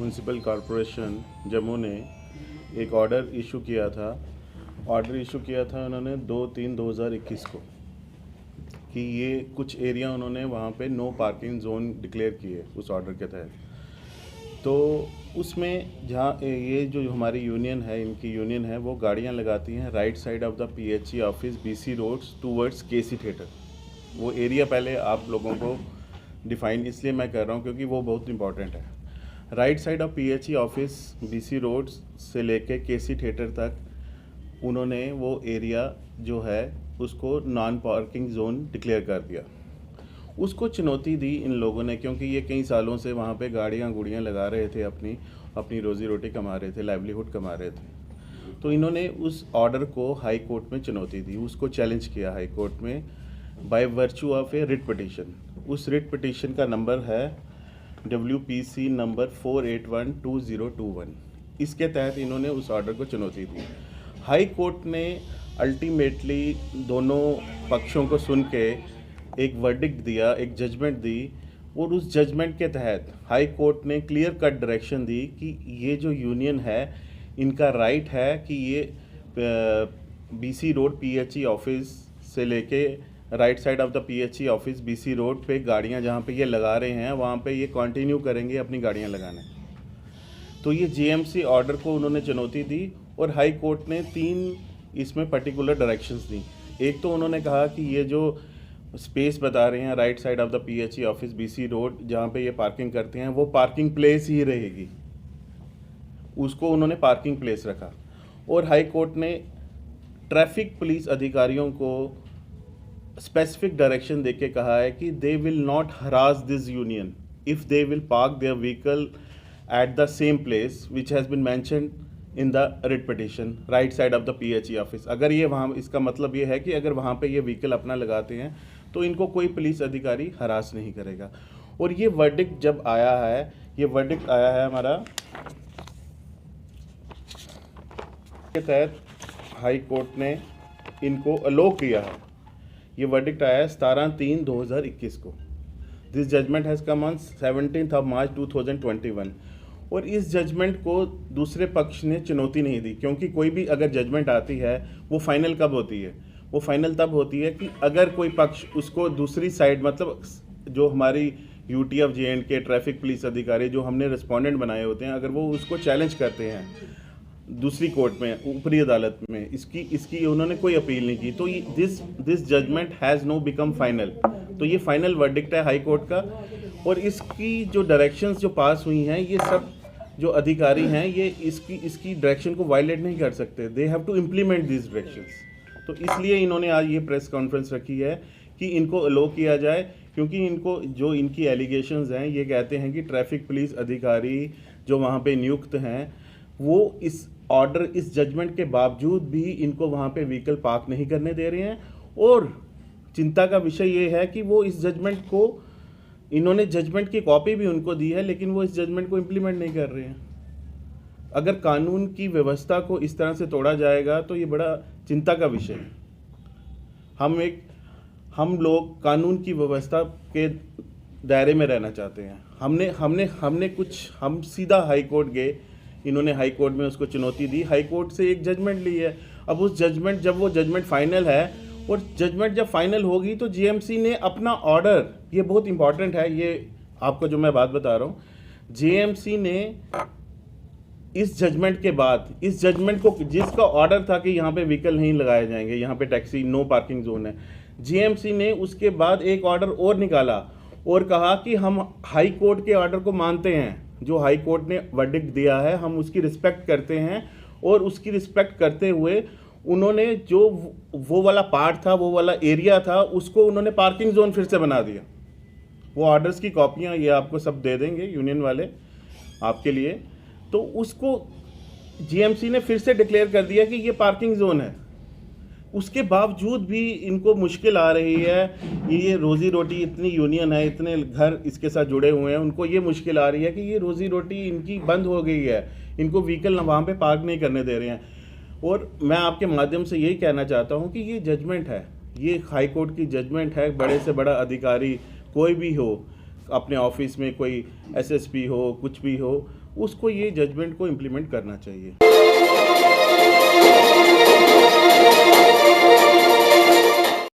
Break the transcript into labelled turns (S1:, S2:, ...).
S1: Municipal corporation Jammu ने एक order issue किया था। उन्होंने 2/3/2021 को कि ये कुछ एरिया उन्होंने वहाँ पे नो पार्किंग जोन डिक्लेयर किए उस ऑर्डर के तहत। तो उसमें जहाँ ये जो हमारी यूनियन है, इनकी यूनियन है, वो गाड़ियाँ लगाती हैं right side of the PHE office BC roads towards KC theatre. वो एरिया पहले आप लोगों को डिफ़ाइन इसलिए मैं कर रहा हूँ क्योंकि वो बहुत इंपॉर्टेंट है। Right side of PHE office BC roads से लेके KC थिएटर तक उन्होंने वो एरिया जो है उसको नॉन पार्किंग जोन डिक्लेयर कर दिया। उसको चुनौती दी इन लोगों ने, क्योंकि ये कई सालों से वहाँ पे गुड़ियाँ लगा रहे थे, अपनी रोज़ी रोटी कमा रहे थे, लाइवलीहुड कमा रहे थे। तो इन्होंने उस ऑर्डर को हाई कोर्ट में चुनौती दी, उसको चैलेंज किया हाई कोर्ट में by virtue of A writ petition. उस रिट पिटीशन का नंबर है WPC नंबर 4812021। इसके तहत इन्होंने उस ऑर्डर को चुनौती दी। हाई कोर्ट ने अल्टीमेटली दोनों पक्षों को सुन के एक वर्डिक्ट दिया, एक जजमेंट दी, और उस जजमेंट के तहत हाई कोर्ट ने क्लियर कट डायरेक्शन दी कि ये जो यूनियन है इनका राइट है कि ये BC रोड PHE ऑफिस से लेके right side of the PHE office BC road पे गाड़ियाँ जहाँ पे ये लगा रहे हैं वहाँ पे ये कंटिन्यू करेंगे अपनी गाड़ियाँ लगाने। तो ये GMC ऑर्डर को उन्होंने चुनौती दी और हाई कोर्ट ने 3 इसमें पर्टिकुलर डायरेक्शंस दी। एक तो उन्होंने कहा कि ये जो स्पेस बता रहे हैं right side of the PHE office BC road जहाँ पे ये पार्किंग करते हैं वो पार्किंग प्लेस ही रहेगी, उसको उन्होंने पार्किंग प्लेस रखा। और हाई कोर्ट ने ट्रैफिक पुलिस अधिकारियों को स्पेसिफिक डायरेक्शन देके कहा है कि they will not harass this union if they will park their vehicle at the same place which has been mentioned in the writ petition right side of the PHE office. अगर ये वहाँ, इसका मतलब ये है कि अगर वहाँ पे ये व्हीकल अपना लगाते हैं तो इनको कोई पुलिस अधिकारी हरास नहीं करेगा। और ये वर्डिक्ट जब आया है, ये वर्डिक्ट आया है हमारा के तहत हाई कोर्ट ने इनको अलो किया है। ये वर्डिक्ट आया है 17/3/2021 को। This judgement has come on 17 March 2021। और इस जजमेंट को दूसरे पक्ष ने चुनौती नहीं दी, क्योंकि कोई भी अगर जजमेंट आती है वो फाइनल कब होती है? वो फाइनल तब होती है कि अगर कोई पक्ष उसको दूसरी साइड, मतलब जो हमारी UT of J&K traffic police अधिकारी जो हमने रिस्पोंडेंट बनाए होते हैं, अगर वो उसको चैलेंज करते हैं दूसरी कोर्ट में, ऊपरी अदालत में, इसकी उन्होंने कोई अपील नहीं की, तो this judgement has no become final. तो ये फाइनल वर्डिक्ट है हाई कोर्ट का। और इसकी जो डायरेक्शंस जो पास हुई हैं, ये सब जो अधिकारी हैं ये इसकी डायरेक्शन को वायलेट नहीं कर सकते। They have to implement this directions. तो इसलिए इन्होंने आज ये प्रेस कॉन्फ्रेंस रखी है कि इनको अलो किया जाए, क्योंकि इनको जो इनकी एलिगेशंस हैं ये कहते हैं कि ट्रैफिक पुलिस अधिकारी जो वहाँ पे नियुक्त हैं वो इस ऑर्डर, इस जजमेंट के बावजूद भी इनको वहाँ पे व्हीकल पार्क नहीं करने दे रहे हैं। और चिंता का विषय ये है कि वो इस जजमेंट को, इन्होंने जजमेंट की कॉपी भी उनको दी है, लेकिन वो इस जजमेंट को इम्प्लीमेंट नहीं कर रहे हैं। अगर कानून की व्यवस्था को इस तरह से तोड़ा जाएगा तो ये बड़ा चिंता का विषय है। हम लोग कानून की व्यवस्था के दायरे में रहना चाहते हैं। हम सीधा हाई कोर्ट गए, इन्होंने हाई कोर्ट में उसको चुनौती दी, हाई कोर्ट से एक जजमेंट ली है। अब उस जजमेंट, जब वो जजमेंट फाइनल है और जजमेंट जब फाइनल होगी तो GMC ने अपना ऑर्डर, ये बहुत इंपॉर्टेंट है, ये आपको जो मैं बात बता रहा हूँ, GMC ने इस जजमेंट के बाद, इस जजमेंट को, जिसका ऑर्डर था कि यहाँ पे व्हीकल नहीं लगाए जाएंगे, यहाँ पे टैक्सी नो पार्किंग जोन है, GMC ने उसके बाद एक ऑर्डर और निकाला और कहा कि हम हाई कोर्ट के ऑर्डर को मानते हैं, जो हाई कोर्ट ने वर्डिक्ट दिया है हम उसकी रिस्पेक्ट करते हैं। और उसकी रिस्पेक्ट करते हुए उन्होंने जो वो वाला पार्ट था, वो वाला एरिया था, उसको उन्होंने पार्किंग जोन फिर से बना दिया। वो ऑर्डर्स की कॉपियाँ ये आपको सब दे देंगे यूनियन वाले आपके लिए। तो उसको GMC ने फिर से डिक्लेयर कर दिया कि ये पार्किंग जोन है। उसके बावजूद भी इनको मुश्किल आ रही है, ये रोज़ी रोटी, इतनी यूनियन है, इतने घर इसके साथ जुड़े हुए हैं, उनको ये मुश्किल आ रही है कि ये रोज़ी रोटी इनकी बंद हो गई है, इनको व्हीकल वहाँ पे पार्क नहीं करने दे रहे हैं। और मैं आपके माध्यम से यही कहना चाहता हूँ कि ये जजमेंट है, ये हाई कोर्ट की जजमेंट है। बड़े से बड़ा अधिकारी कोई भी हो, अपने ऑफिस में कोई SSP हो, कुछ भी हो, उसको ये जजमेंट को इम्प्लीमेंट करना चाहिए।